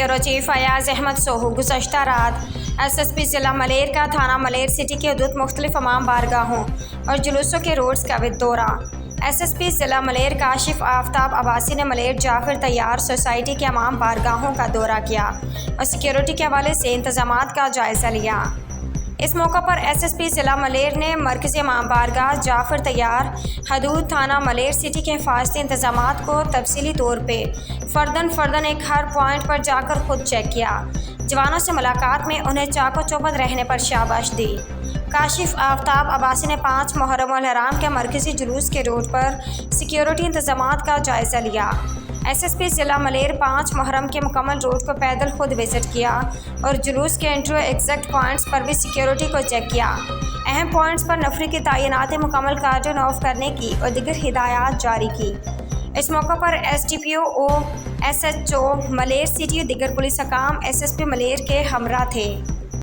Bureau chief Fayyaz Ahmad سوہو گزشتہ رات SSP ضلع ملیر کا تھانہ ملیر سٹی کے حدود مختلف امام بارگاہوں اور جلوسوں کے روٹس کا دورہ۔ SSP ضلع ملیر کاشف آفتاب عباسی نے ملیر جعفر طیار سوسائٹی کے امام بارگاہوں کا دورہ کیا اور سیکیورٹی کے حوالے سے انتظامات کا جائزہ لیا۔ اس موقع پر SSP ضلع ملیر نے مرکزی امام بارگاہ جعفر طیار حدود تھانہ ملیر سٹی کے حفاظتی انتظامات کو تفصیلی طور پہ فرداً ایک ہر پوائنٹ پر جا کر خود چیک کیا۔ جوانوں سے ملاقات میں انہیں چاق و چوبند رہنے پر شاباش دی۔ کاشف آفتاب عباسی نے 5 محرم الحرام کے مرکزی جلوس کے روٹ پر سیکیورٹی انتظامات کا جائزہ لیا۔ SSP ضلع ملیر 5 محرم کے مکمل روٹ کو پیدل خود وزٹ کیا اور جلوس کے انٹری و ایگزٹ پوائنٹس پر بھی سیکیورٹی کو چیک کیا۔ اہم پوائنٹس پر نفری کی تعیناتی مکمل کارڈن آف کرنے کی اور دیگر ہدایات جاری کی۔ اس موقع پر SDPO SHO ملیر سٹی اور دیگر پولیس حکام SSP ملیر کے ہمراہ تھے۔